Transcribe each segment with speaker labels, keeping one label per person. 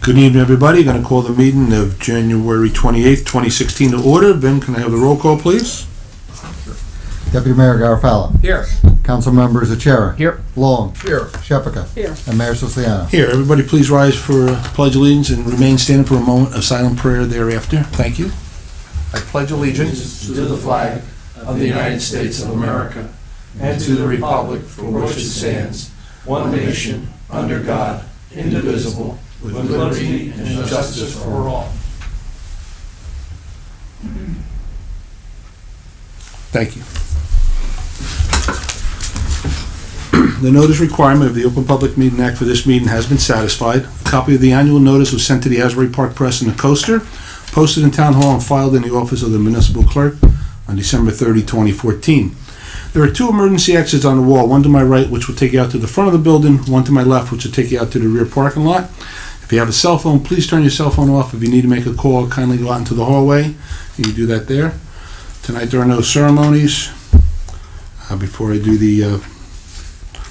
Speaker 1: Good evening, everybody. Going to call the meeting of January 28th, 2016 to order. Ben, can I have the roll call, please?
Speaker 2: Deputy Mayor Garofalo.
Speaker 3: Here.
Speaker 2: Council members Achara.
Speaker 3: Here.
Speaker 2: Long.
Speaker 3: Here.
Speaker 2: Shephaka.
Speaker 4: Here.
Speaker 2: And Mayor Siciliano.
Speaker 1: Here, everybody please rise for Pledge Allegiance and remain standing for a moment of silent prayer thereafter. Thank you. I pledge allegiance
Speaker 5: to the flag of the United States of America and to the republic for which it stands, one nation, under God, indivisible, with liberty and justice for all.
Speaker 1: Thank you. The notice requirement of the Open Public Meeting Act for this meeting has been satisfied. A copy of the annual notice was sent to the Asbury Park Press in a coaster, posted in Town Hall and filed in the office of the Municipal Clerk on December 30, 2014. There are two emergency exits on the wall, one to my right, which will take you out to the front of the building, one to my left, which will take you out to the rear parking lot. If you have a cell phone, please turn your cell phone off. If you need to make a call, kindly go out into the hallway. You can do that there. Tonight there are no ceremonies. Before I do the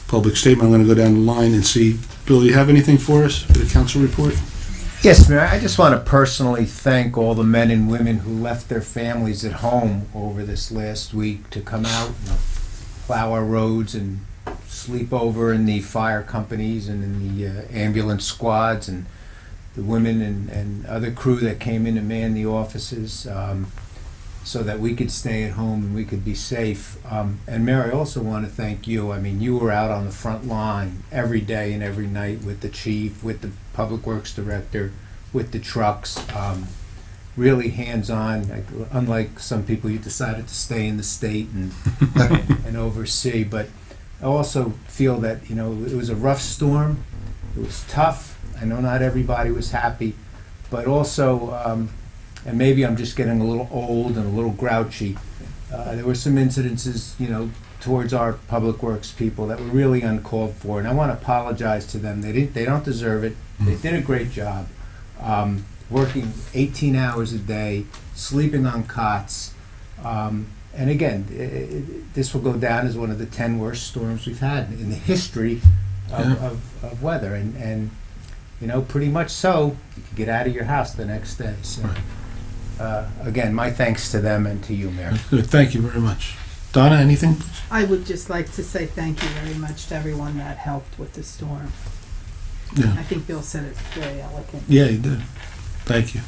Speaker 1: public statement, I'm going to go down the line and see. Bill, do you have anything for us for the council report?
Speaker 3: Yes, Mayor. I just want to personally thank all the men and women who left their families at home over this last week to come out and plow our roads and sleep over in the fire companies and in the ambulance squads, and the women and other crew that came in to man the offices so that we could stay at home and we could be safe. And Mayor, I also want to thank you. I mean, you were out on the front line every day and every night with the chief, with the Public Works Director, with the trucks, really hands-on. Like, unlike some people, you decided to stay in the state and oversee. But I also feel that, you know, it was a rough storm. It was tough. I know not everybody was happy, but also, and maybe I'm just getting a little old and a little grouchy, there were some incidences, you know, towards our public works people that were really uncalled for, and I want to apologize to them. They don't deserve it. They did a great job, working 18 hours a day, sleeping on cots, and again, this will go down as one of the 10 worst storms we've had in the history of weather, and you know, pretty much so, you could get out of your house the next day. So, again, my thanks to them and to you, Mayor.
Speaker 1: Good. Thank you very much. Donna, anything?
Speaker 4: I would just like to say thank you very much to everyone that helped with the storm.
Speaker 1: Yeah.
Speaker 4: I think Bill said it very eloquent.
Speaker 1: Yeah, you did. Thank you.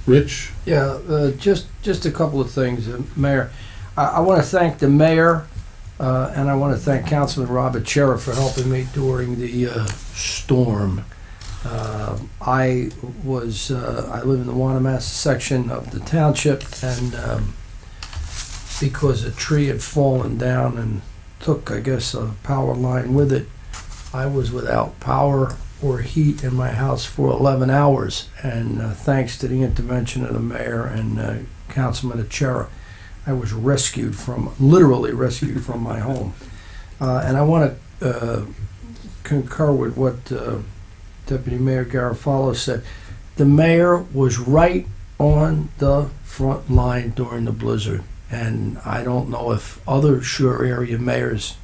Speaker 1: Rich?
Speaker 5: Yeah, just a couple of things, Mayor. I want to thank the mayor, and I want to thank Councilman Robert Chera for helping me during the storm. I live in the Wanamass section of the township, and because a tree had fallen down and took, I guess, a power line with it, I was without power or heat in my house for 11 hours. And thanks to the intervention of the mayor and Councilman Achara, I was literally rescued from my home. And I want to concur with what Deputy Mayor Garofalo said. The mayor was right on the front line during the blizzard, and I don't know if other shore area mayors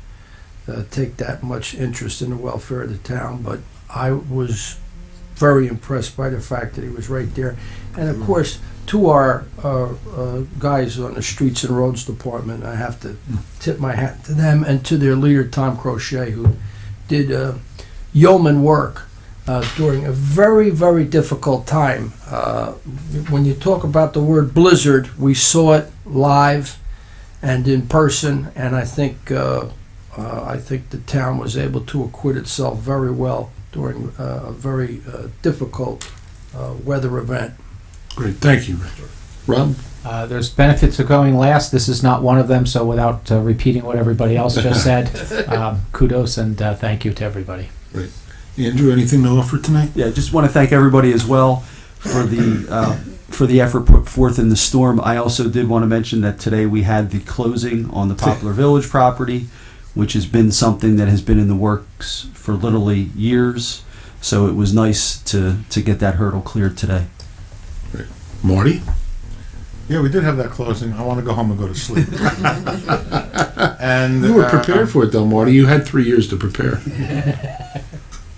Speaker 5: take that much interest in the welfare of the town, but I was very impressed by the fact that he was right there. And of course, to our guys on the Streets and Roads Department, I have to tip my hat to them, and to their leader, Tom Crochet, who did yeoman work during a very, very difficult time. When you talk about the word blizzard, we saw it live and in person, and I think the town was able to acquit itself very well during a very difficult weather event.
Speaker 1: Great. Thank you, Rich. Rob?
Speaker 6: There's benefits of going last. This is not one of them, so without repeating what everybody else just said, kudos and thank you to everybody.
Speaker 1: Great. Andrew, anything to offer tonight?
Speaker 7: Yeah, just want to thank everybody as well for the effort put forth in the storm. I also did want to mention that today we had the closing on the Poplar Village property, which has been something that has been in the works for literally years. So it was nice to get that hurdle cleared today.
Speaker 1: Great. Marty?
Speaker 8: Yeah, we did have that closing. I want to go home and go to sleep. And
Speaker 1: You were prepared for it, though, Marty. You had 3 years to prepare.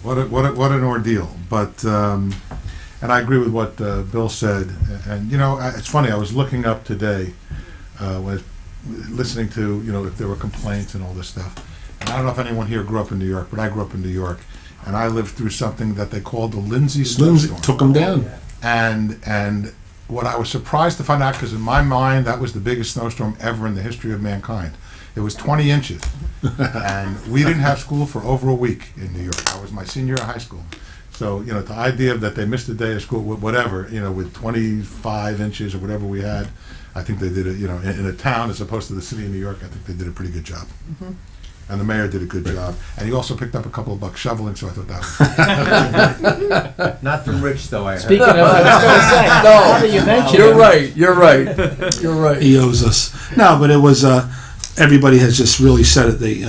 Speaker 8: What an ordeal! But And I agree with what Bill said. And, it's funny, I was looking up today, was listening to, if there were complaints and all this stuff. And I don't know if anyone here grew up in New York, but I grew up in New York. And I lived through something that they called the Lindsay snowstorm.
Speaker 1: Took them down.
Speaker 8: And what I was surprised to find out, because in my mind, that was the biggest snowstorm ever in the history of mankind. It was 20 inches. And we didn't have school for over a week in New York. That was my senior year of high school. So, the idea that they missed a day of school, whatever, with 25 inches or whatever we had, I think they did it, in a town as opposed to the city of New York, I think they did a pretty good job. And the mayor did a good job. And he also picked up a couple of bucks shoveling, so I thought that was
Speaker 3: Not from Rich, though, I heard.
Speaker 6: Speaking of, I was going to say, now that you mention
Speaker 5: You're
Speaker 6: it,
Speaker 5: right, you're right, you're right.
Speaker 1: He owes us. No, but it was, everybody has just really said it. They,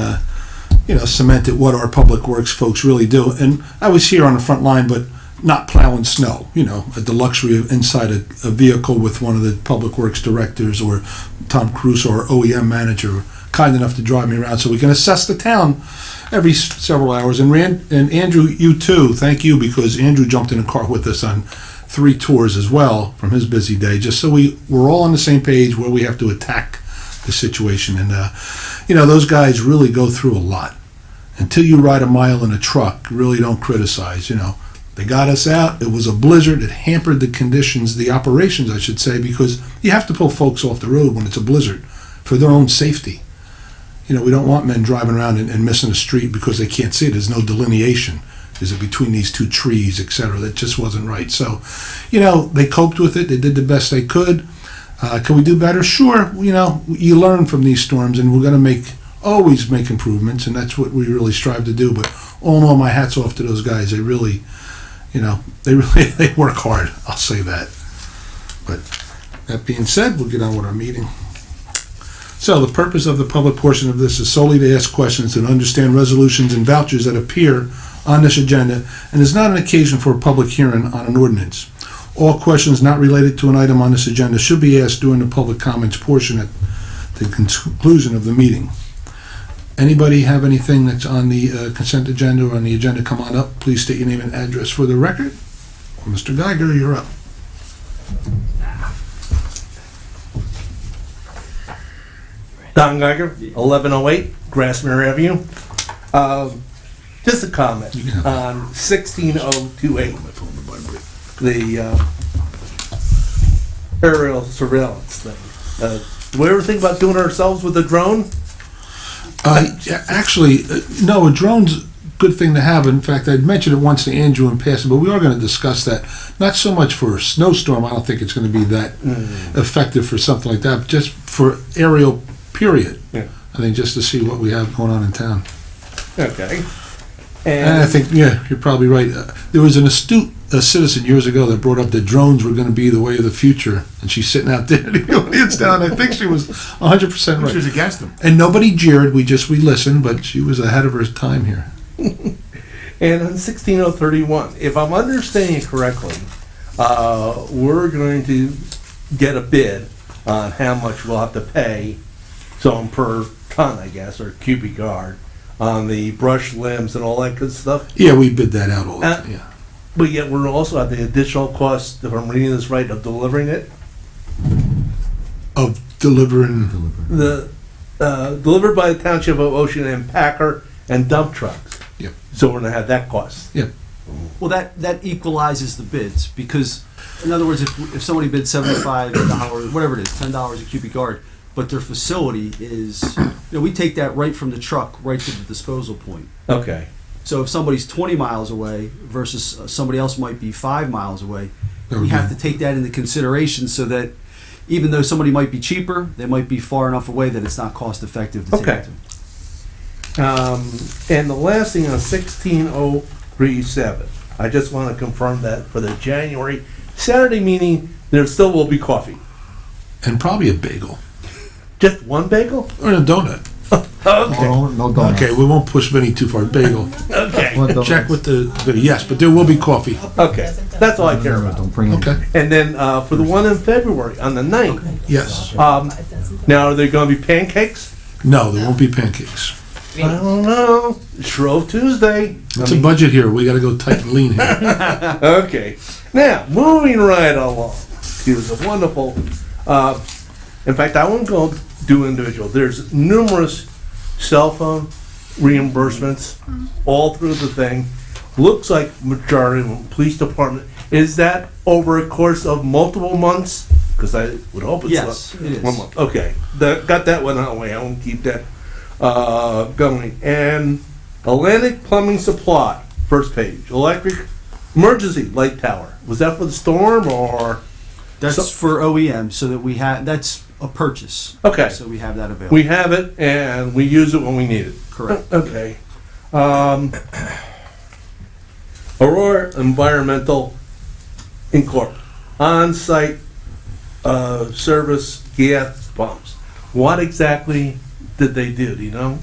Speaker 1: cemented what our public works folks really do. And I was here on the front line, but not plowing snow, at the luxury of inside a vehicle with one of the public works directors or Tom Cruise or OEM manager, kind enough to drive me around so we can assess the town every several hours. And Andrew, you too, thank you, because Andrew jumped in a car with us on 3 tours as well from his busy day, just so we're all on the same page where we have to attack the situation. And, those guys really go through a lot. Until you ride a mile in a truck, really don't criticize, They got us out. It was a blizzard. It hampered the conditions, the operations, I should say, because you have to pull folks off the road when it's a blizzard for their own safety. We don't want men driving around and missing a street because they can't see it. There's no delineation. Is it between these 2 trees, etc.? That just wasn't right. So, they coped with it. They did the best they could. Can we do better? Sure. You learn from these storms, and we're going to always make improvements, and that's what we really strive to do. But all in all, my hat's off to those guys. They really, they work hard. I'll say that. But that being said, we'll get on with our meeting. So the purpose of the public portion of this is solely to ask questions and understand resolutions and vouchers that appear on this agenda, and is not an occasion for a public hearing on an ordinance. All questions not related to an item on this agenda should be asked during the public comments portion at the conclusion of the meeting. Anybody have anything that's on the consent agenda or on the agenda? Come on up. Please state your name and address for the record. Mr. Geiger, you're up.
Speaker 9: Don Geiger, 1108 Grassmere Avenue. Just a comment on 16028, the aerial surveillance thing. Do we ever think about doing it ourselves with a drone?
Speaker 1: Actually, no, a drone's a good thing to have. In fact, I'd mentioned it once to Andrew in passing, but we are going to discuss that. Not so much for a snowstorm. I don't think it's going to be that effective for something like that, but just for aerial period.
Speaker 9: Yeah.
Speaker 1: I think just to see what we have going on in town.
Speaker 9: Okay.
Speaker 1: And I think, you're probably right. There was an astute citizen years ago that brought up that drones were going to be the way of the future, and she's sitting out there in the audience down. I think she was 100% right.
Speaker 8: She was against them.
Speaker 1: And nobody jeered. We listened, but she was ahead of her time here.
Speaker 9: And on 16031, if I'm understanding it correctly, we're going to get a bid on how much we'll have to pay, so per ton, I guess, or cubic yard, on the brush limbs and all that good stuff.
Speaker 1: Yeah, we bid that out all the time, yeah.
Speaker 9: But yet we're also at the additional cost, if I'm reading this right, of delivering it.
Speaker 1: Of delivering.
Speaker 9: The delivered by the Township of Ocean and Packer and dump trucks.
Speaker 1: Yep.
Speaker 9: So we're gonna have that cost.
Speaker 1: Yep.
Speaker 10: Well, that equalizes the bids, because, in other words, if somebody bids $75, whatever it is, $10 a cubic yard, but their facility is, we take that right from the truck right to the disposal point.
Speaker 9: Okay.
Speaker 10: So if somebody's 20 miles away versus somebody else might be 5 miles away, we have to take that into consideration, so that even though somebody might be cheaper, they might be far enough away that it's not cost effective to take it to.
Speaker 9: And the last thing on 16037, I just want to confirm that for the January Saturday meeting, there still will be coffee.
Speaker 1: And probably a bagel.
Speaker 9: Just one bagel?
Speaker 1: Or a donut.
Speaker 9: Okay.
Speaker 2: No donuts.
Speaker 1: Okay, we won't push Vinny too far. Bagel.
Speaker 9: Okay.
Speaker 2: One donut.
Speaker 1: Check with the Vinny. Yes, but there will be coffee.
Speaker 9: Okay. That's all I care about.
Speaker 2: Don't bring it.
Speaker 1: Okay.
Speaker 9: And then for the one in February, on the 9th,
Speaker 1: Yes.
Speaker 9: now are there going to be pancakes?
Speaker 1: No, there won't be pancakes.
Speaker 9: I don't know. Shrove Tuesday.
Speaker 1: It's a budget here. We gotta go tight and lean here.
Speaker 9: Okay. Now, moving right along. It was a wonderful, in fact, I won't go do individual. There's numerous cell phone reimbursements all through the thing. Looks like majority of them, police department. Is that over a course of multiple months? Because I would hope it's
Speaker 10: Yes, it is.
Speaker 9: 1 month. Okay, got that one out of the way. I won't keep that going. And Atlantic Plumbing Supply, first page. Electric emergency light tower. Was that for the storm or?
Speaker 10: That's
Speaker 9: So-
Speaker 10: for OEM, so that we have, that's a purchase.
Speaker 9: Okay.
Speaker 10: So we have that available.
Speaker 9: We have it and we use it when we need it.
Speaker 10: Correct.
Speaker 9: Okay. Aurora Environmental Incorp. On-site service gas pumps. What exactly did they do? Do you know?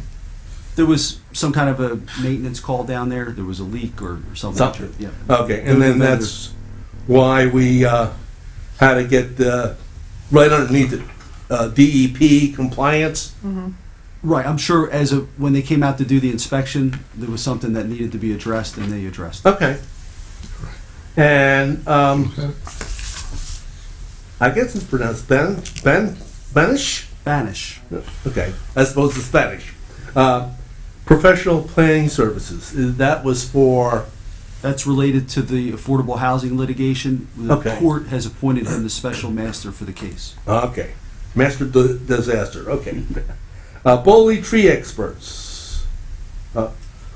Speaker 10: There was some kind of a maintenance call down there. There was a leak or something.
Speaker 9: Something.
Speaker 10: Yeah.
Speaker 9: Okay, and then that's why we had to get right underneath it, DEP compliance.
Speaker 10: Right. I'm sure when they came out to do the inspection, there was something that needed to be addressed, and they addressed it.
Speaker 9: Okay. And I guess it's pronounced Banish?
Speaker 10: Banish.
Speaker 9: Okay, as opposed to Spanish. Professional planning services, that was for,
Speaker 10: That's related to the affordable housing litigation. The
Speaker 9: Okay.
Speaker 10: court has appointed him the special master for the case.
Speaker 9: okay, master disaster, okay. Bowley tree experts,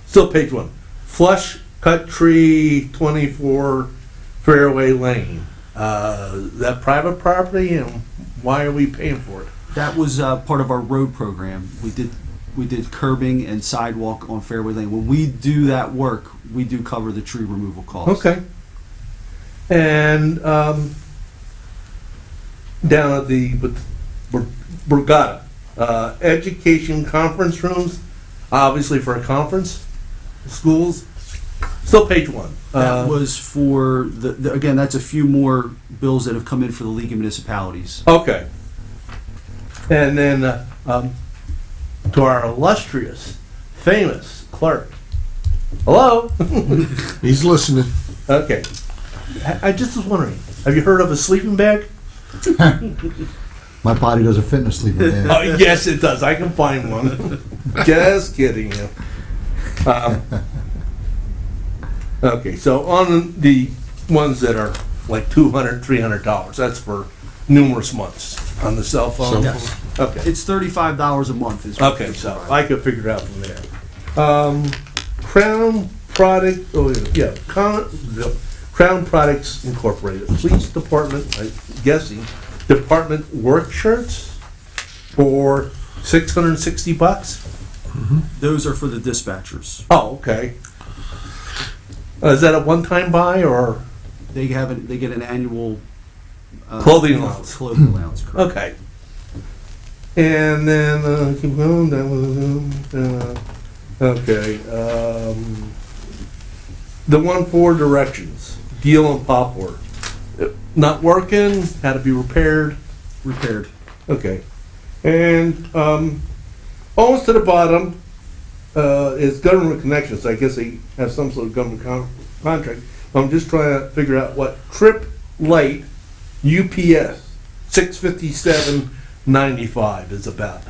Speaker 9: still page 1. Flush cut tree 24 Fairway Lane. That private property, and why are we paying for it?
Speaker 10: That was part of our road program. We did curbing and sidewalk on Fairway Lane. When we do that work, we do cover the tree removal costs.
Speaker 9: Okay. And down at the Borgata, education conference rooms, obviously for a conference, schools, still page 1.
Speaker 10: That was for again, that's a few more bills that have come in for the League of Municipalities.
Speaker 9: Okay. And then to our illustrious, famous clerk. Hello?
Speaker 1: He's listening.
Speaker 9: Okay. I just was wondering, have you heard of a sleeping bag?
Speaker 2: My body doesn't fit in a sleeping bag.
Speaker 9: Oh, yes, it does. I can find one. Just kidding you. Okay, so on the ones that are like $200, $300, that's for numerous months on the cell phone.
Speaker 1: Yes.
Speaker 9: Okay.
Speaker 10: It's $35 a month. Is what
Speaker 9: Okay,
Speaker 10: they
Speaker 9: so
Speaker 10: provide.
Speaker 9: I could figure it out from there. Crown Product, the Crown Products Incorporated, Police Department, I'm guessing, Department work shirts for $660.
Speaker 10: Those are for the dispatchers.
Speaker 9: Oh, okay. Is that a one-time buy or?
Speaker 10: They get an annual
Speaker 9: Clothing allowance.
Speaker 10: Clothing allowance. Correct.
Speaker 9: Okay. And then keep going. That was okay. The one for directions, deal and poplar, not working. Had to be repaired.
Speaker 10: Repaired.
Speaker 9: Okay. And almost to the bottom is government connections. I guess they have some sort of government contract. I'm just trying to figure out what Trip Light UPS 657.95 is about.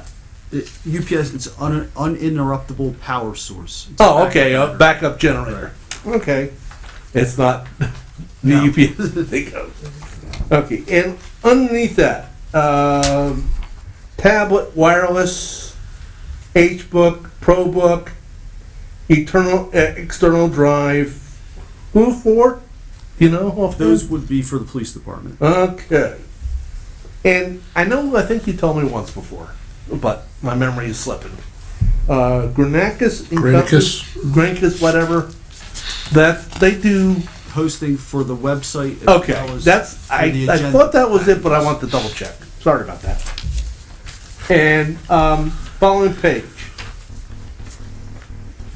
Speaker 10: UPS. It's uninterruptible power source. It's
Speaker 9: Oh, okay, a backup generator. Okay. It's not the
Speaker 10: No.
Speaker 9: UPS that they go. Okay, and underneath that, tablet, wireless, HBook, ProBook, external drive. Who for? You know?
Speaker 10: Those would be for the police department.
Speaker 9: Okay. And I think you told me once before, but my memory is slipping. Granicus, Granicus, whatever. That they do.
Speaker 10: Hosting for the website. as
Speaker 9: Okay,
Speaker 10: well as
Speaker 9: that's
Speaker 10: for
Speaker 9: I
Speaker 10: the agenda
Speaker 9: thought that was it, but I
Speaker 10: package.
Speaker 9: want to double check. Sorry about that. And following page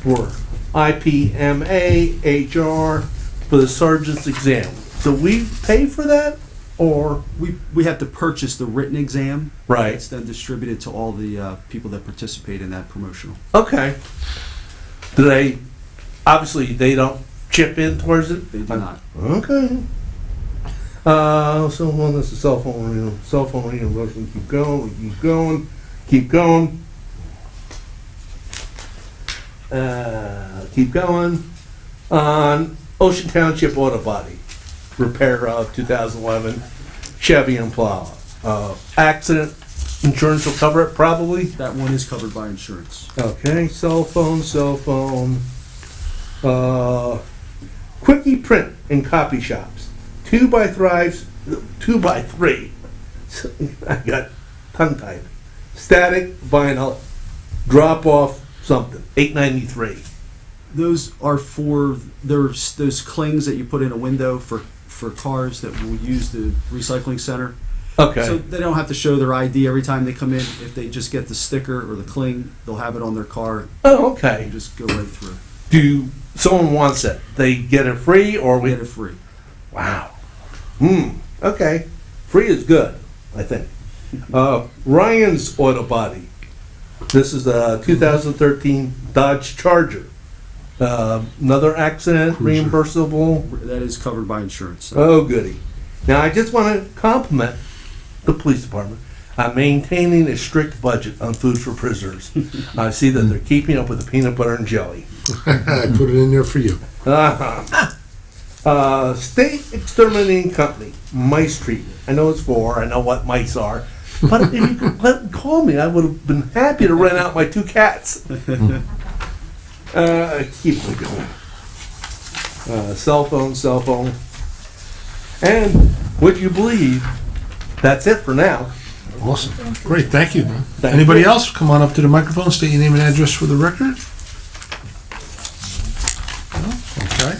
Speaker 9: for IPMA HR for the sergeant's exam. So we pay for that? or,
Speaker 10: We have to purchase the written exam.
Speaker 9: right,
Speaker 10: It's then distributed to all the people that participate in that promotional.
Speaker 9: okay. Do they, obviously, they don't chip in towards it?
Speaker 10: They do not.
Speaker 9: Okay. So on this is cell phone reimbursement, keep going. Keep going. On Ocean Township Auto Body, repair of 2011 Chevy Impala. Accident insurance will cover it probably?
Speaker 10: That one is covered by insurance.
Speaker 9: Okay, cell phone. Quickie print and copy shops. 2x3. I got tongue tied. Static vinyl, drop off something. $8.93.
Speaker 10: Those are for those clings that you put in a window for cars that will use the recycling center.
Speaker 9: Okay.
Speaker 10: So they don't have to show their ID every time they come in. If they just get the sticker or the cling, they'll have it on their car
Speaker 9: Oh, okay.
Speaker 10: and just go right through.
Speaker 9: Do someone wants it? They get it free or
Speaker 10: We
Speaker 9: we?
Speaker 10: get it free.
Speaker 9: Wow. Okay. Free is good, I think. Ryan's Auto Body. This is a 2013 Dodge Charger. Another accident,
Speaker 1: Cruiser.
Speaker 9: reimbursable.
Speaker 10: That is covered by insurance. So.
Speaker 9: Oh, goody. Now, I just want to compliment the police department on maintaining a strict budget on food for prisoners. I see that they're keeping up with the peanut butter and jelly.
Speaker 1: I put it in there for you.
Speaker 9: State Exterminating Company, mice treatment. I know it's for, I know what mice are. But if you could call me, I would have been happy to rent out my 2 cats. Keep it going. Cell phone. And would you believe, that's it for now.
Speaker 1: Awesome. Great, thank you.
Speaker 9: Thank
Speaker 1: Anybody
Speaker 9: you.
Speaker 1: else? Come on up to the microphone, state your name and address for the record. No? Okay.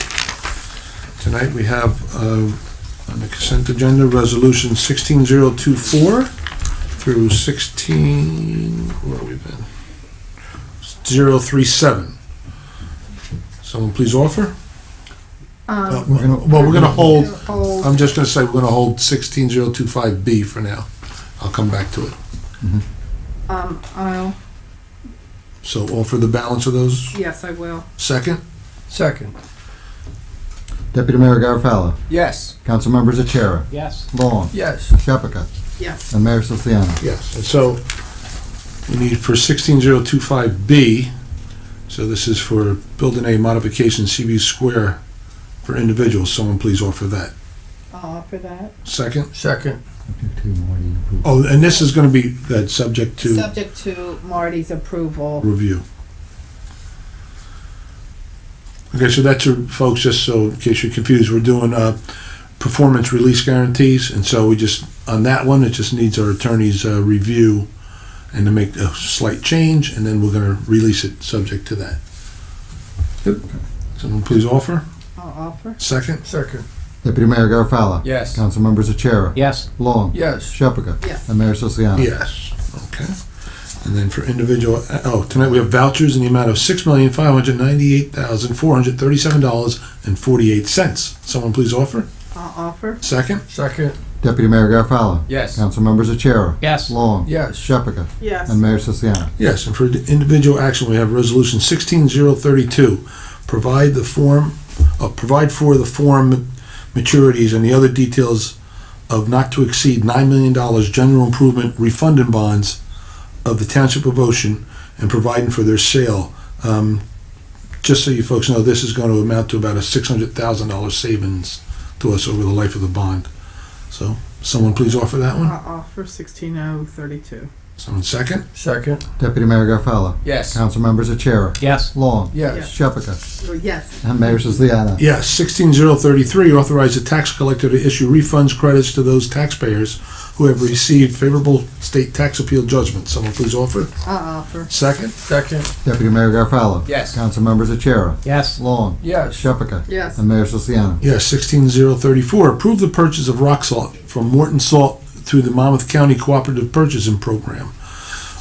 Speaker 1: Tonight we have on the consent agenda, resolution 16024 through where have we been? 037. Someone please offer? Well, we're gonna hold, I'm just gonna say we're gonna hold 16025B for now. I'll come back to it. So offer the balance of those.
Speaker 4: Yes, I will.
Speaker 1: Second?
Speaker 5: Second.
Speaker 2: Deputy Mayor Garofalo.
Speaker 3: Yes.
Speaker 2: Council members Achara.
Speaker 6: Yes.
Speaker 2: Long.
Speaker 5: Yes.
Speaker 2: Shepherd.
Speaker 4: Yes.
Speaker 2: And Mayor Siciliano.
Speaker 1: Yes. And so we need for 16025B, so this is for building a modification Seaview Square for individuals. Someone please offer that.
Speaker 4: I'll offer that.
Speaker 1: Second?
Speaker 5: Second.
Speaker 1: Oh, and this is gonna be that subject to
Speaker 4: Subject to Marty's approval.
Speaker 1: review. Okay, so that's your folks, just so in case you're confused, we're doing performance release guarantees, and so we just, on that one, it just needs our attorney's review and to make a slight change, and then we're gonna release it subject to that. Someone please offer?
Speaker 4: I'll offer.
Speaker 1: Second?
Speaker 5: Second.
Speaker 2: Deputy Mayor Garofalo.
Speaker 3: Yes.
Speaker 2: Council members Achara.
Speaker 6: Yes.
Speaker 2: Long.
Speaker 5: Yes.
Speaker 2: Shepherd.
Speaker 4: Yes.
Speaker 2: And Mayor Siciliano.
Speaker 1: Yes. Okay. And then for individual, tonight we have vouchers in the amount of $6,598,437.48. Someone please offer?
Speaker 4: I'll offer.
Speaker 1: Second?
Speaker 5: Second.
Speaker 2: Deputy Mayor Garofalo.
Speaker 3: Yes.
Speaker 2: Council members Achara.
Speaker 6: Yes.
Speaker 2: Long.
Speaker 5: Yes.
Speaker 2: Shepherd.
Speaker 4: Yes.
Speaker 2: And Mayor Siciliano.
Speaker 1: Yes, and for the individual action, we have resolution 16032. Provide for the form maturities and the other details of not to exceed $9 million general improvement refunding bonds of the Township of Ocean and providing for their sale. Just so you folks know, this is going to amount to about a $600,000 savings to us over the life of the bond. So, someone please offer that one.
Speaker 4: I'll offer 16032.
Speaker 1: Someone second?
Speaker 5: Second.
Speaker 2: Deputy Mayor Garofalo.
Speaker 3: Yes.
Speaker 2: Council members Achara.
Speaker 6: Yes.
Speaker 2: Long.
Speaker 5: Yes.
Speaker 2: Shepherd.
Speaker 4: Yes.
Speaker 2: And Mayor Siciliano.
Speaker 1: Yes, 16033, authorize the tax collector to issue refunds credits to those taxpayers who have received favorable state tax appeal judgments. Someone please offer.
Speaker 4: I'll offer.
Speaker 1: Second?
Speaker 5: Second.
Speaker 2: Deputy Mayor Garofalo.
Speaker 3: Yes.
Speaker 2: Council members Achara.
Speaker 6: Yes.
Speaker 2: Long.
Speaker 5: Yes.
Speaker 2: Shepherd.
Speaker 4: Yes.
Speaker 2: And Mayor Siciliano.
Speaker 1: Yes, 16034, approve the purchase of rock salt from Morton Salt through the Monmouth County Cooperative Purchasing Program.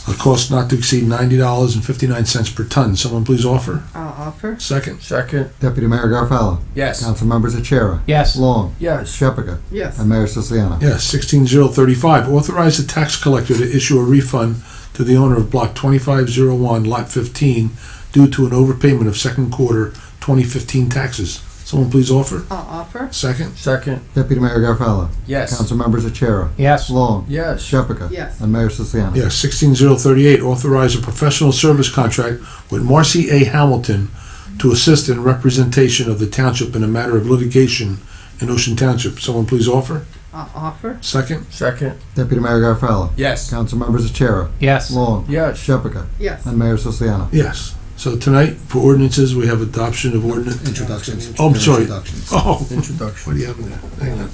Speaker 1: a cost not to exceed $90.59 per ton. Someone please offer.
Speaker 4: I'll offer.
Speaker 1: Second.
Speaker 5: Second.
Speaker 2: Deputy Mayor Garofalo.
Speaker 3: Yes.
Speaker 2: Council members Achara.
Speaker 6: Yes.
Speaker 2: Long.
Speaker 5: Yes.
Speaker 2: Shepherd.
Speaker 4: Yes.
Speaker 2: And Mayor Siciliano.
Speaker 1: Yes, 16035, authorize the tax collector to issue a refund to the owner of Block 2501, Lot 15, due to an overpayment of second quarter 2015 taxes. Someone please offer.
Speaker 4: I'll offer.
Speaker 1: Second.
Speaker 5: Second.
Speaker 2: Deputy Mayor Garofalo.
Speaker 3: Yes.
Speaker 2: Council members Achara.
Speaker 6: Yes.
Speaker 2: Long.
Speaker 5: Yes.
Speaker 2: Shepherd.
Speaker 4: Yes.
Speaker 2: And Mayor Siciliano.
Speaker 1: Yes, 16038, authorize a professional service contract with Marcy A. Hamilton to assist in representation of the township in a matter of litigation in Ocean Township. Someone please offer.
Speaker 4: I'll offer.
Speaker 1: Second.
Speaker 5: Second.
Speaker 2: Deputy Mayor Garofalo.
Speaker 3: Yes.
Speaker 2: Council members Achara.
Speaker 6: Yes.
Speaker 2: Long.
Speaker 5: Yes.
Speaker 2: Shepherd.
Speaker 4: Yes.
Speaker 2: And Mayor Siciliano.
Speaker 1: Yes. So tonight, for ordinances, we have adoption of ordinance.
Speaker 2: Introductions.
Speaker 1: Oh, I'm sorry.
Speaker 2: Introductions.
Speaker 1: Oh,
Speaker 5: Introduction.
Speaker 1: what do you have in there? Hang on.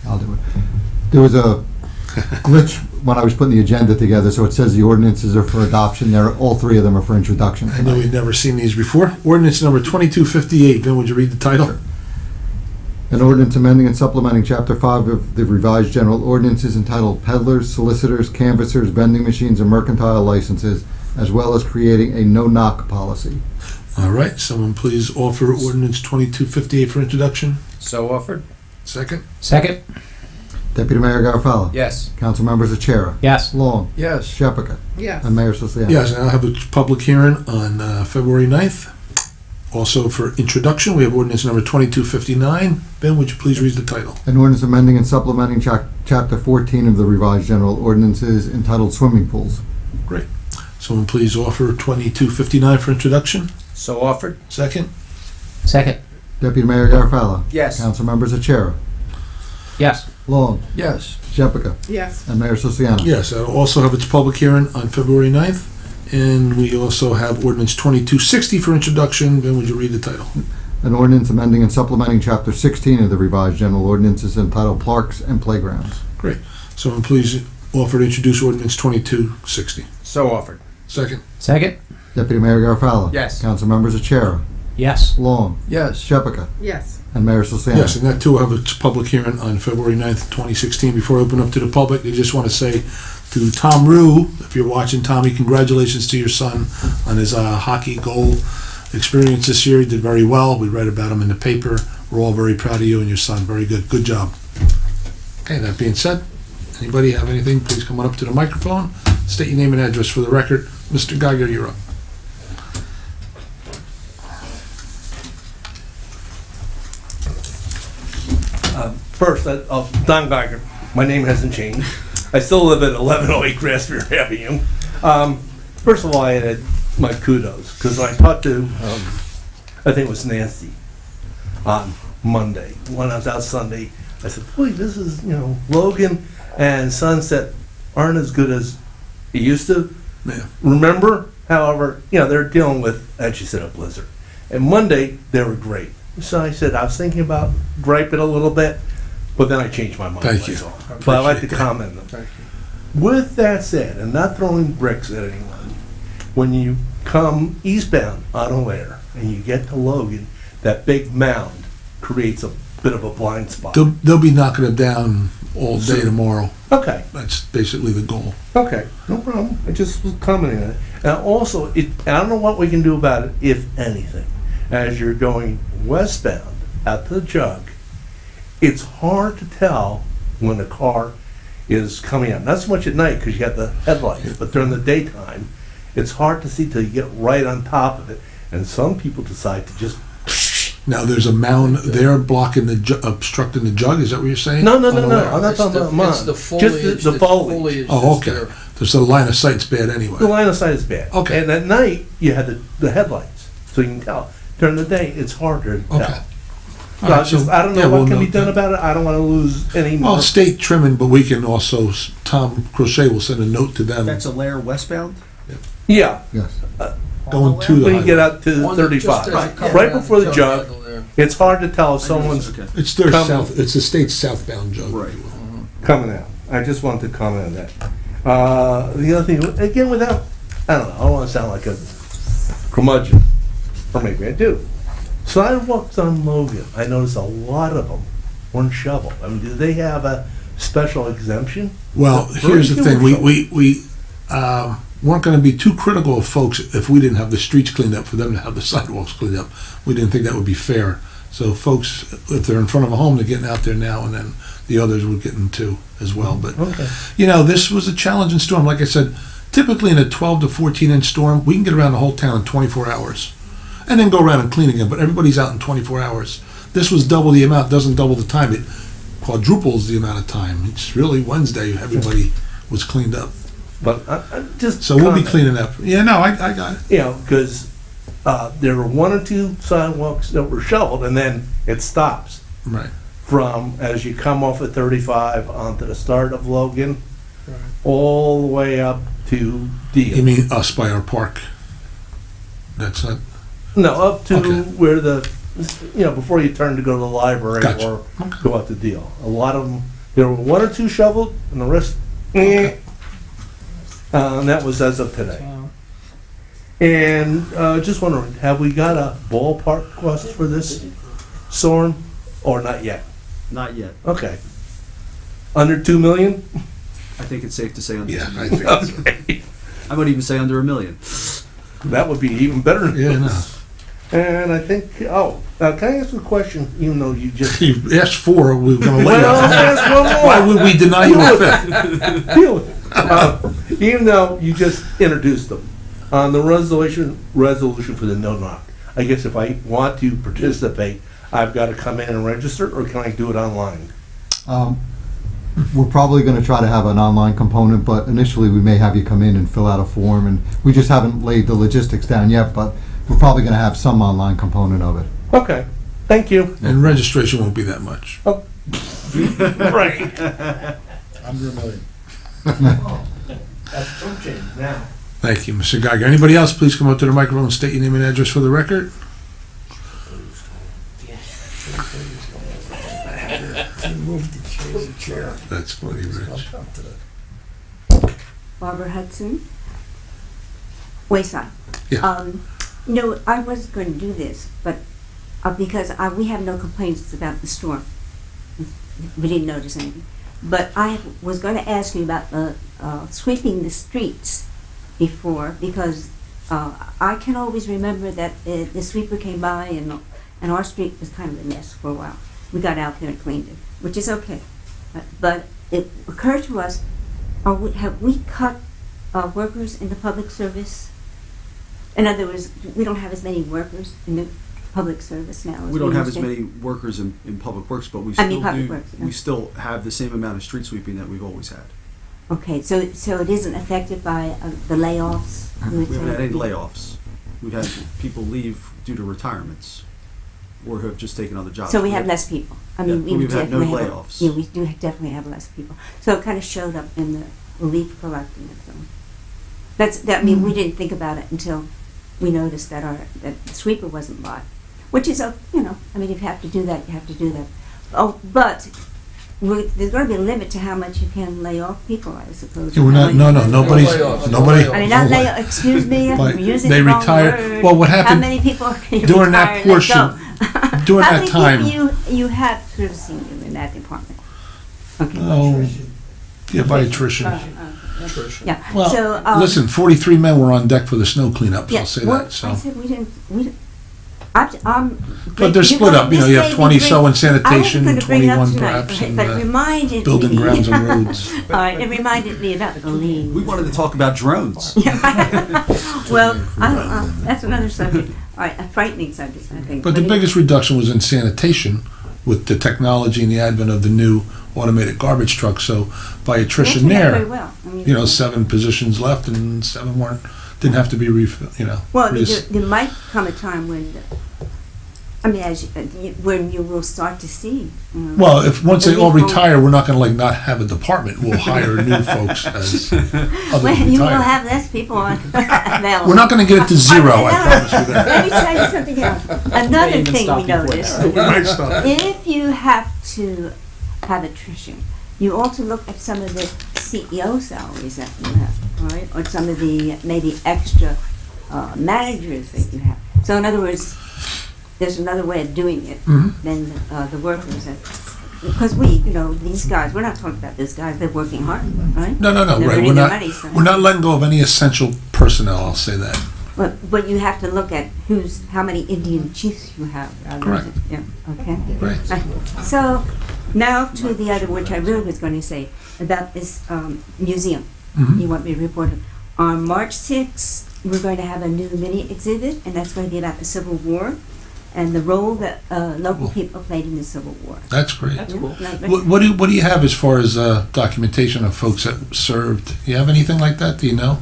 Speaker 2: I'll do it. There was a glitch when I was putting the agenda together, so it says the ordinances are for adoption. All three of them are for introduction.
Speaker 1: I know we've never seen these before. Ordinance number 2258. Vin, would you read the title?
Speaker 2: Sure. An ordinance amending and supplementing Chapter 5 of the revised general ordinances entitled Peddlers, Solicitors, Canvassers, Vending Machines, and Mercantile Licenses, as well as creating a no-knock policy.
Speaker 1: All right, someone please offer ordinance 2258 for introduction.
Speaker 3: So offered?
Speaker 1: Second.
Speaker 6: Second.
Speaker 2: Deputy Mayor Garofalo.
Speaker 3: Yes.
Speaker 2: Council members Achara.
Speaker 6: Yes.
Speaker 2: Long.
Speaker 5: Yes.
Speaker 2: Shepherd.
Speaker 4: Yes.
Speaker 2: And Mayor Siciliano.
Speaker 1: Yes, and I'll have a public hearing on February 9th. Also for introduction, we have ordinance number 2259. Ben, would you please read the title?
Speaker 2: An ordinance amending and supplementing Chapter 14 of the revised general ordinances entitled Swimming Pools.
Speaker 1: Someone please offer 2259 for introduction.
Speaker 3: So offered?
Speaker 1: Second.
Speaker 6: Second.
Speaker 2: Deputy Mayor Garofalo.
Speaker 3: Yes.
Speaker 2: Council members Achara.
Speaker 6: Yes.
Speaker 2: Long.
Speaker 5: Yes.
Speaker 2: Shepherd.
Speaker 4: Yes.
Speaker 2: And Mayor Siciliano.
Speaker 1: Yes, I'll also have its public hearing on February 9th. And we also have ordinance 2260 for introduction. Ben, would you read the title?
Speaker 2: An ordinance amending and supplementing Chapter 16 of the revised general ordinances entitled Parks and Playgrounds.
Speaker 1: Someone please offer to introduce ordinance 2260.
Speaker 3: So offered?
Speaker 1: Second.
Speaker 6: Second.
Speaker 2: Deputy Mayor Garofalo.
Speaker 3: Yes.
Speaker 2: Council members Achara.
Speaker 6: Yes.
Speaker 2: Long.
Speaker 5: Yes.
Speaker 2: Shepherd.
Speaker 4: Yes.
Speaker 2: And Mayor Siciliano.
Speaker 1: Yes, and that too will have its public hearing on February 9th, 2016. Before I open up to the public, I just want to say to Tom Rue, if you're watching, Tommy, congratulations to your son on his hockey goal experience this year. He did very well. We read about him in the paper. We're all very proud of you and your son. Very good. Good job. Okay, that being said, anybody have anything, please come on up to the microphone. State your name and address for the record. Mr. Geiger, you're up.
Speaker 9: First, Don Geiger. My name hasn't changed. I still live at 1108 Grassmere Avenue. First of all, I had my kudos because I talked to, I think it was Nancy on Monday. When I was out Sunday, I said, boy, this is, Logan and Sunset aren't as good as it used to.
Speaker 1: Yeah.
Speaker 9: Remember? However, they're dealing with, as she said, a blizzard. And Monday, they were great. So I said, I was thinking about griping a little bit, but then I changed my mind.
Speaker 1: Thank you.
Speaker 9: that's all. But I like to
Speaker 1: Appreciate that.
Speaker 9: comment on them.
Speaker 5: Thank you.
Speaker 9: With that said, and not throwing bricks at anyone, when you come eastbound on O'Hare and you get to Logan, that big mound creates a bit of a blind spot.
Speaker 1: They'll be knocking it down all day tomorrow.
Speaker 9: Okay,
Speaker 1: That's basically the goal.
Speaker 9: okay, no problem. I just was commenting on it. And also, I don't know what we can do about it, if anything. As you're going westbound out to the jug, it's hard to tell when a car is coming out. Not so much at night because you got the headlights, but during the daytime, it's hard to see till you get right on top of it. And some people decide to just
Speaker 1: Now, there's a mound there blocking the obstructing the jug. Is that what you're saying?
Speaker 9: no.
Speaker 1: On the way.
Speaker 9: I'm not talking about mine.
Speaker 5: It's the
Speaker 9: Just
Speaker 5: foliage.
Speaker 9: the foliage.
Speaker 1: Oh,
Speaker 5: that's
Speaker 1: okay.
Speaker 5: there.
Speaker 1: There's the line of sight's bad anyway.
Speaker 9: The line of sight is bad.
Speaker 1: Okay.
Speaker 9: And at night, you have the headlights, so you can tell. During the day, it's harder to tell.
Speaker 1: Okay.
Speaker 9: So
Speaker 1: All right,
Speaker 9: I don't know
Speaker 1: yeah,
Speaker 9: what
Speaker 1: we'll
Speaker 9: can be
Speaker 1: note
Speaker 9: done
Speaker 1: that.
Speaker 9: about it. I don't want to lose any more.
Speaker 1: Well, state trimming, but we can also, Tom Crochet will send a note to them
Speaker 10: That's a layer westbound?
Speaker 9: Yeah,
Speaker 2: Yes.
Speaker 1: going to the
Speaker 9: when you get
Speaker 1: highway.
Speaker 9: out to
Speaker 5: One that just
Speaker 9: 35,
Speaker 5: has a
Speaker 9: right,
Speaker 5: couple
Speaker 9: right
Speaker 5: of
Speaker 9: before the
Speaker 5: jug
Speaker 9: jug.
Speaker 5: handle there.
Speaker 9: It's hard to tell if someone's
Speaker 10: Okay.
Speaker 1: It's their
Speaker 9: Come-
Speaker 1: south, it's the state's southbound jug.
Speaker 10: Right.
Speaker 9: coming out. I just wanted to comment on that. The other thing, again, without, I don't know, I don't want to sound like a curmudgeon, or maybe I do. Sidewalks on Logan, I noticed a lot of them weren't shoveled. I mean, do they have a special exemption?
Speaker 1: Well,
Speaker 9: Very
Speaker 1: here's the
Speaker 9: few
Speaker 1: thing,
Speaker 9: were shoveled.
Speaker 1: weren't gonna be too critical of folks if we didn't have the streets cleaned up for them to have the sidewalks cleaned up. We didn't think that would be fair. So folks, if they're in front of a home, they're getting out there now, and then the others were getting too as well. But,
Speaker 9: Okay.
Speaker 1: you know, this was a challenging storm. Like I said, typically in a 12 to 14 inch storm, we can get around the whole town in 24 hours and then go around and clean again, but everybody's out in 24 hours. This was double the amount, doesn't double the time, it quadruples the amount of time. It's really Wednesday, everybody was cleaned up.
Speaker 9: But I just.
Speaker 1: So we'll be
Speaker 9: comment.
Speaker 1: cleaning up. Yeah, no, I got it.
Speaker 9: You know, because there were one or two sidewalks that were shoveled, and then it stops
Speaker 1: Right.
Speaker 9: from as you come off of 35 onto the start of Logan, all the way up to Deal.
Speaker 1: You mean us by our park? That's not,
Speaker 9: No, up to
Speaker 1: Okay.
Speaker 9: where before you turn to go to the library
Speaker 1: Gotcha.
Speaker 9: or go out to Deal. A lot of them, there were one or two shoveled, and the rest, and that was as of today. And just wondering, have we got a ballpark cost for this storm, or not yet?
Speaker 10: Not yet.
Speaker 9: Okay. Under 2 million?
Speaker 10: I think it's safe to say under.
Speaker 1: yeah,
Speaker 10: 2
Speaker 1: I
Speaker 10: million.
Speaker 1: think,
Speaker 9: Okay.
Speaker 10: I might even say under $1 million.
Speaker 9: That would be even better.
Speaker 1: yeah, no.
Speaker 9: And I think, can I ask a question, even though you just...
Speaker 1: You asked for, we were gonna let
Speaker 9: Well,
Speaker 1: you.
Speaker 9: let's ask one more.
Speaker 1: Why would we deny you a fifth?
Speaker 9: Deal with it. Even though you just introduced them, on the resolution for the no-knock, I guess if I want to participate, I've got to come in and register, or can I do it online?
Speaker 2: We're probably gonna try to have an online component, but initially we may have you come in and fill out a form, and we just haven't laid the logistics down yet, but we're probably gonna have some online component of it.
Speaker 9: Okay, thank you.
Speaker 1: And registration won't be that much.
Speaker 9: Right.
Speaker 3: Under $1 million.
Speaker 9: That's some change now.
Speaker 1: Thank you, Mr. Geiger. Anybody else, please come up to the microphone and state your name and address for the record. That's funny, Rich.
Speaker 11: Barbara Hudson, Wayside.
Speaker 1: Yeah.
Speaker 11: I was going to do this, but because we have no complaints about the storm. We didn't notice anything. But I was going to ask you about sweeping the streets before, because I can always remember that the sweeper came by and our street was kind of a mess for a while. We got out there and cleaned it, which is okay. But it occurred to us, have we cut workers in the public service? In other words, we don't have as many workers in the public service now.
Speaker 10: We don't have as
Speaker 11: used to.
Speaker 10: many workers in public works, but we
Speaker 11: I mean,
Speaker 10: still
Speaker 11: public
Speaker 10: do.
Speaker 11: works, yeah.
Speaker 10: We still have the same amount of street sweeping that we've always had.
Speaker 11: Okay, so it isn't affected by the layoffs? you would
Speaker 10: We haven't
Speaker 11: say?
Speaker 10: had any layoffs. We've had people leave due to retirements or who have just taken other jobs.
Speaker 11: So we have less people. I mean,
Speaker 10: Yeah, we've had no
Speaker 11: definitely have
Speaker 10: layoffs.
Speaker 11: Yeah, we do definitely have less people. So it kind of showed up in the leaf collecting and so on. I mean, we didn't think about it until we noticed that the sweeper wasn't bought, which is I mean, if you have to do that, you have to do that. Oh, but there's going to be a limit to how much you can lay off people, I suppose.
Speaker 1: Yeah, we're not, no, nobody.
Speaker 11: I mean, not lay off, excuse me,
Speaker 1: But
Speaker 11: I'm using
Speaker 1: they
Speaker 11: the wrong
Speaker 1: retire-
Speaker 11: word.
Speaker 1: well, what
Speaker 11: How
Speaker 1: happened
Speaker 11: many people can you
Speaker 1: during that
Speaker 11: retire and let
Speaker 1: portion-
Speaker 11: go?
Speaker 1: during
Speaker 11: How
Speaker 1: that
Speaker 11: many
Speaker 1: time-
Speaker 11: people you have servicing you in that department? Okay.
Speaker 1: Oh, yeah, by attrition.
Speaker 11: Yeah,
Speaker 1: Well,
Speaker 11: so.
Speaker 1: listen, 43 men were on deck for the snow cleanup,
Speaker 11: Yeah,
Speaker 1: I'll say
Speaker 11: well,
Speaker 1: that, so.
Speaker 11: I said we didn't, I'm.
Speaker 1: But they're split up, you have 20 so in sanitation, 21 perhaps in
Speaker 11: But it reminded
Speaker 1: building
Speaker 11: me.
Speaker 1: grounds and roads.
Speaker 11: All right, it reminded me about the lean.
Speaker 10: We wanted to talk about drones.
Speaker 11: Well, that's another subject, all right, a frightening subject, I think.
Speaker 1: But the biggest reduction was in sanitation with the technology and the advent of the new automated garbage truck, so by attrition
Speaker 11: Very
Speaker 1: there,
Speaker 11: well. I mean,
Speaker 1: 7 positions left and 7 didn't have to be
Speaker 11: Well,
Speaker 1: res-
Speaker 11: there might come a time when, when you will start to see.
Speaker 1: Well, once they all
Speaker 11: Maybe-
Speaker 1: retire, we're not gonna not have a department, we'll hire new folks as others
Speaker 11: When you will
Speaker 1: retire.
Speaker 11: have less people on available.
Speaker 1: We're not gonna get it to zero, I promise you that.
Speaker 11: Let me tell you something else. Another
Speaker 6: even
Speaker 11: thing
Speaker 6: stop
Speaker 11: we
Speaker 6: before
Speaker 11: noticed.
Speaker 1: We might stop.
Speaker 11: If you have to have attrition, you ought to look at some of the CEO salaries that you have, all right? Or some of the maybe extra managers that you have. So in other words, there's another way of doing it
Speaker 1: Mhm.
Speaker 11: than the workers. because these guys, we're not talking about those guys, they're working hard, right?
Speaker 1: No,
Speaker 11: They're
Speaker 1: right.
Speaker 11: earning
Speaker 1: We're
Speaker 11: their
Speaker 1: not,
Speaker 11: money, so-
Speaker 1: we're not letting go of any essential personnel, I'll say that.
Speaker 11: But you have to look at how many Indian chiefs you have. rather
Speaker 1: Correct.
Speaker 11: than- Yeah, okay.
Speaker 1: Right.
Speaker 11: So now to the other, which I really was going to say, about this museum.
Speaker 1: Mhm.
Speaker 11: You want me to report it. On March 6th, we're going to have a new mini exhibit, and that's going to be about the Civil War and the role that local
Speaker 1: Cool.
Speaker 11: people played in the Civil War.
Speaker 1: That's great.
Speaker 6: That's cool.
Speaker 1: What do you have as far as documentation of folks that served? You have anything like that? Do you know?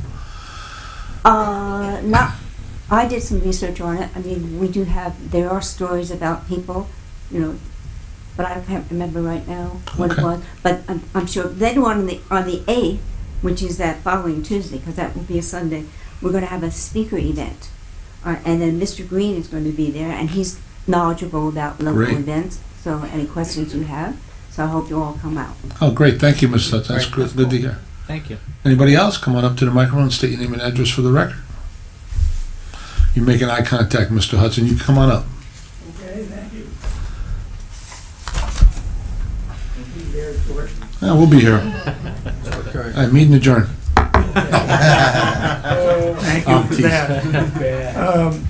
Speaker 11: I did some research on it. I mean, there are stories about people, but I can't remember right now what
Speaker 1: Okay.
Speaker 11: it was. But I'm sure. Then on the 8th, which is that following Tuesday, because that will be a Sunday, we're going to have a speaker event. And then Mr. Green is going to be there, and he's knowledgeable about local
Speaker 1: Great.
Speaker 11: events. So any questions you have. So I hope you all come out.
Speaker 1: Oh, great. Thank you, Ms. Lutz. That's
Speaker 6: Great.
Speaker 1: good to hear.
Speaker 6: Thank you.
Speaker 1: Anybody else? Come on up to the microphone and state your name and address for the record. You're making eye contact, Mr. Hudson. You can come on up.
Speaker 12: Okay, thank you.
Speaker 1: Yeah, we'll be here. All right, meeting adjourned.
Speaker 12: Thank you for that.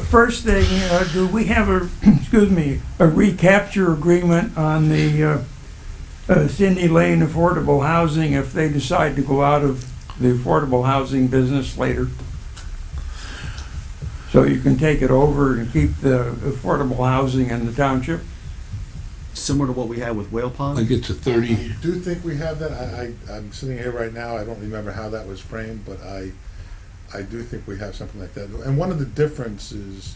Speaker 12: First thing, do we have a recapture agreement on the Cindy Lane affordable housing if they decide to go out of the affordable housing business later? So you can take it over and keep the affordable housing in the township?
Speaker 10: Similar to what we had with Whale Pond.
Speaker 1: I get to 30.
Speaker 8: I do think we have that. I'm sitting here right now, I don't remember how that was framed, but I do think we have something like that. And one of the differences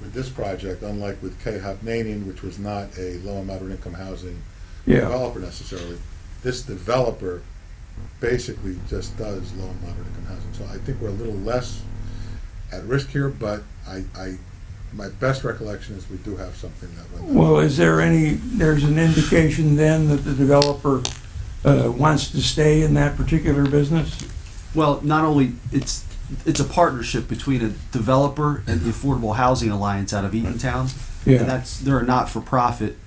Speaker 8: with this project, unlike with K-Hopnanian, which was not a low and moderate income housing developer necessarily, this developer basically just does low and moderate income housing. So I think we're a little less at risk here, but my best recollection is we do have something that went.
Speaker 12: Well, there's an indication then that the developer wants to stay in that particular business?
Speaker 10: Well, not only, it's a partnership between a developer and the Affordable Housing Alliance out of Eatontown.
Speaker 12: Yeah.
Speaker 10: And they're a not-for-profit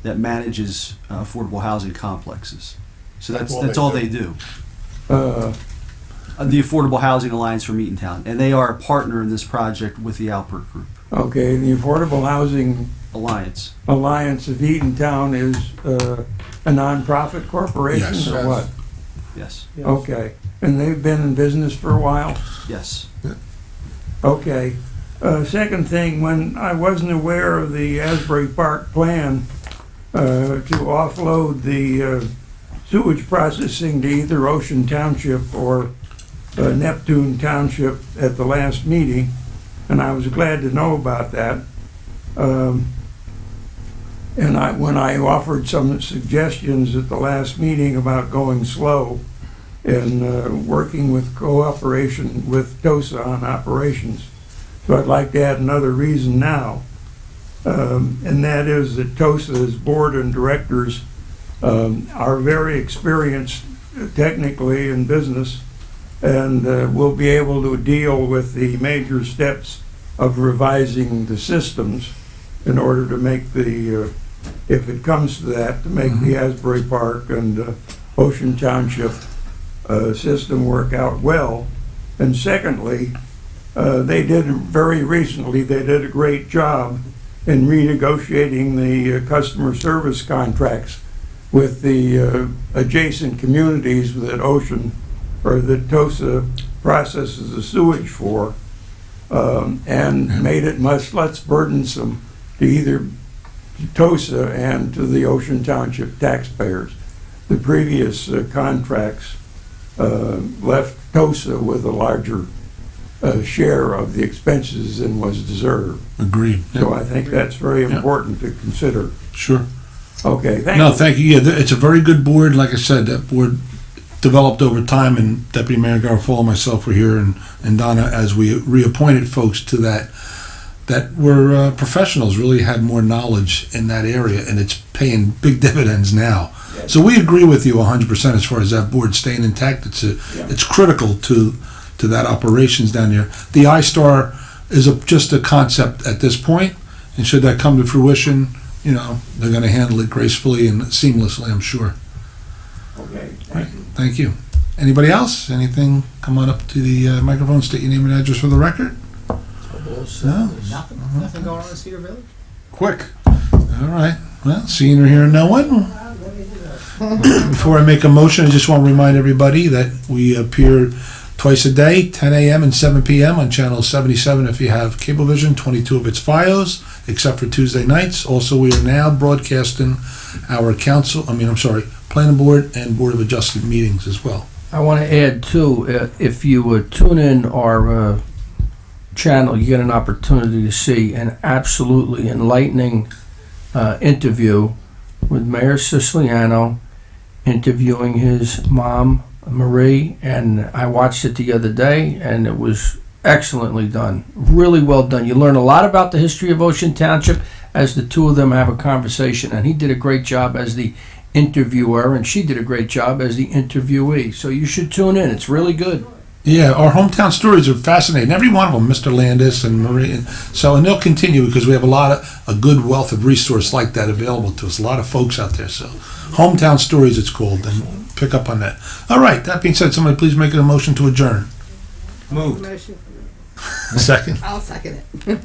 Speaker 10: that manages affordable housing complexes. So that's all they do. The Affordable Housing Alliance from Eatontown, and they are a partner in this project with the Alpert Group
Speaker 12: Okay, the Affordable Housing
Speaker 10: Alliance.
Speaker 12: Alliance of Eatontown is a nonprofit corporation
Speaker 1: Yes.
Speaker 12: or what?
Speaker 10: Yes,
Speaker 12: Okay, and they've been in business for a while?
Speaker 10: yes.
Speaker 12: Okay. Second thing, when I wasn't aware of the Asbury Park plan to offload the sewage processing to either Ocean Township or Neptune Township at the last meeting, and I was glad to know about that. And when I offered some suggestions at the last meeting about going slow and working with cooperation with TOSA on operations, so I'd like to add another reason now, and that is that TOSA's board and directors are very experienced technically in business and will be able to deal with the major steps of revising the systems in order to make the, if it comes to that, to make the Asbury Park and Ocean Township system work out well. And secondly, they did a great job in renegotiating the customer service contracts with the adjacent communities that Ocean or that TOSA processes the sewage for, and made it much less burdensome to either TOSA and to the Ocean Township taxpayers. The previous contracts left TOSA with a larger share of the expenses than was deserved.
Speaker 1: Agreed.
Speaker 12: So I think that's very important to consider.
Speaker 1: Sure.
Speaker 12: Okay, thank
Speaker 1: No,
Speaker 12: you.
Speaker 1: thank you. Yeah, it's a very good board. Like I said, that board developed over time, and Deputy Mayor Garofalo and myself were here, and Donna, as we reappointed folks to that were professionals, really had more knowledge in that area, and it's paying big dividends now. So we agree with you 100% as far as that board staying intact. It's critical to that operations down there. The iStar is just a concept at this point, and should that come to fruition, you know, they're gonna handle it gracefully and seamlessly, I'm sure.
Speaker 12: Okay,
Speaker 1: Right, thank you. Anybody else? Anything? Come on up to the microphone, state your name and address for the record. No?
Speaker 3: Nothing going on in Cedar Village?
Speaker 8: Quick.
Speaker 1: All right. Well, seeing or hearing no one. Before I make a motion, I just want to remind everybody that we appear twice a day, 10 a.m. and 7 p.m. on Channel 77 if you have Cablevision, 22 of its FiOS, except for Tuesday nights. Also, we are now broadcasting our Planning Board and Board of Adjustment meetings as well.
Speaker 5: I want to add too, if you tune in our channel, you get an opportunity to see an absolutely enlightening interview with Mayor Siciliano interviewing his mom, Marie, and I watched it the other day, and it was excellently done. Really well done. You learn a lot about the history of Ocean Township as the two of them have a conversation, and he did a great job as the interviewer, and she did a great job as the interviewee. So you should tune in. It's really good.
Speaker 1: Yeah, our hometown stories are fascinating. Every one of them, Mr. Landis and Marie. And they'll continue because we have a good wealth of resource like that available to us. A lot of folks out there. So, hometown stories, it's called, and pick up on that. All right. That being said, somebody please make a motion to adjourn.
Speaker 3: Moved.
Speaker 4: Motion.
Speaker 1: Second.
Speaker 4: I'll second it.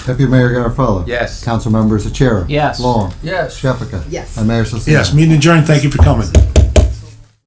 Speaker 2: Deputy Mayor Garofalo.
Speaker 3: Yes.
Speaker 2: Council members Achara.
Speaker 6: Yes.
Speaker 2: Long.
Speaker 5: Yes.
Speaker 2: Sheffica.
Speaker 4: Yes.
Speaker 2: And Mayor Siciliano.
Speaker 1: Yes, meeting adjourned. Thank you for coming.